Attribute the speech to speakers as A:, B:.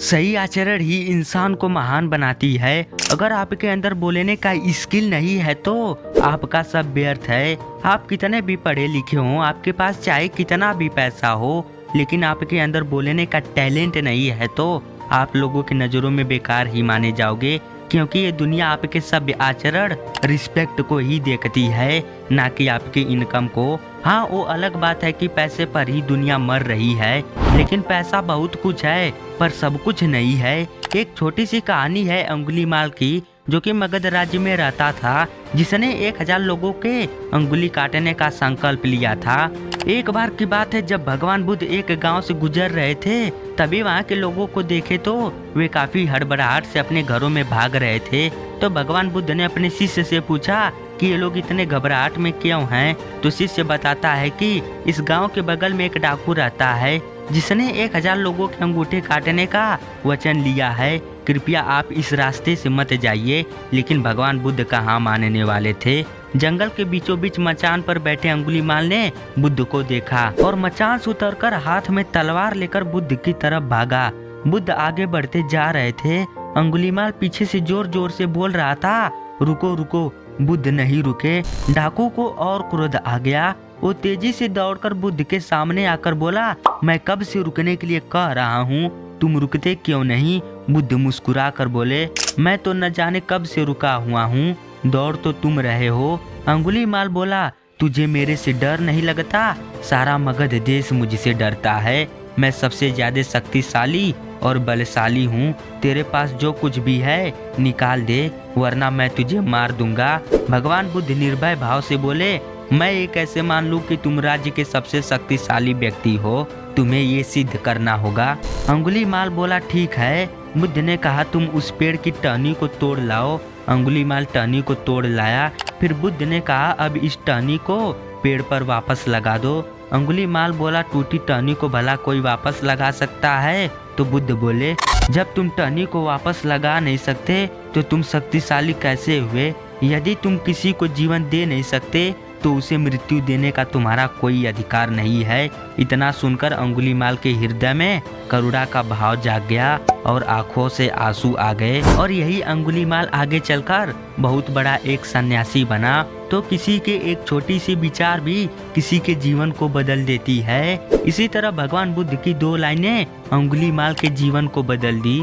A: सही आचरण ही इंसान को महान बनाती है। अगर आपके अंदर बोलने का स्किल नहीं है तो आपका सब व्यर्थ है। आप कितने भी पढ़े लिखे हों, आपके पास चाहे कितना भी पैसा हो, लेकिन आपके अंदर बोलने का टैलेंट नहीं है तो आप लोगों की नज़रों में बेकार ही माने जाओगे, क्योंकि ये दुनिया आपके सभ्य आचरण, रिस्पेक्ट को ही देखती है, ना कि आपकी इनकम को। हाँ, वो अलग बात है कि पैसे पर ही दुनिया मर रही है, लेकिन पैसा बहुत कुछ है पर सब कुछ नहीं है। एक छोटी सी कहानी है अंगुलीमाल की, जो कि मगध राज्य में रहता था, जिसने 1000 लोगों के अंगुली काटने का संकल्प लिया था। एक बार की बात है, जब भगवान बुद्ध एक गांव से गुजर रहे थे, तभी वहां के लोगों को देखे तो वे काफी हड़बड़ाहट से अपने घरों में भाग रहे थे। तो भगवान बुद्ध ने अपने शिष्य से पूछा कि ये लोग इतने घबराहट में क्यों हैं। तो शिष्य बताता है कि इस गांव के बगल में एक डाकू रहता है, जिसने 1000 लोगों के अंगूठे काटने का वचन लिया है। कृपया आप इस रास्ते से मत जाइए। लेकिन भगवान बुद्ध कहाँ मानने वाले थे। जंगल के बीचों बीच मचान पर बैठे अंगुलीमाल ने बुद्ध को देखा और मचान से उतरकर हाथ में तलवार लेकर बुद्ध की तरफ भागा। बुद्ध आगे बढ़ते जा रहे थे। अंगुलीमाल पीछे से जोर जोर से बोल रहा था, रुको रुको। बुद्ध नहीं रुके। डाकू को और क्रोध आ गया। वो तेजी से दौड़कर बुद्ध के सामने आकर बोला, मैं कब से रुकने के लिए कह रहा हूँ, तुम रुकते क्यों नहीं। बुद्ध मुस्कुरा कर बोले, मैं तो न जाने कब से रुका हुआ हूँ, दौड़ तो तुम रहे हो। अंगुलीमाल बोला, तुझे मेरे से डर नहीं लगता। सारा मगध देश मुझसे डरता है। मैं सबसे ज्यादा शक्तिशाली और बलशाली हूँ। तेरे पास जो कुछ भी है निकाल दे, वरना मैं तुझे मार दूंगा। भगवान बुद्ध निर्भय भाव से बोले, मैं ये कैसे मान लूं कि तुम राज्य के सबसे शक्तिशाली व्यक्ति हो। तुम्हें ये सिद्ध करना होगा। अंगुलीमाल बोला, ठीक है। बुद्ध ने कहा, तुम उस पेड़ की टहनी को तोड़ लाओ। अंगुलीमाल टहनी को तोड़ लाया। फिर बुद्ध ने कहा, अब इस टहनी को पेड़ पर वापस लगा दो। अंगुलीमाल बोला, टूटी टहनी को भला कोई वापस लगा सकता है। तो बुद्ध बोले, जब तुम टहनी को वापस लगा नहीं सकते तो तुम शक्तिशाली कैसे हुए। यदि तुम किसी को जीवन दे नहीं सकते तो उसे मृत्यु देने का तुम्हारा कोई अधिकार नहीं है। इतना सुनकर अंगुलीमाल के हृदय में करुणा का भाव जाग गया और आंखों से आंसू आ गए। और यही अंगुलीमाल आगे चलकर बहुत बड़ा एक सन्यासी बना। तो किसी के एक छोटी सी विचार भी किसी के जीवन को बदल देती है। इसी तरह भगवान बुद्ध की 2 लाइनें अंगुलीमाल के जीवन को बदल दी।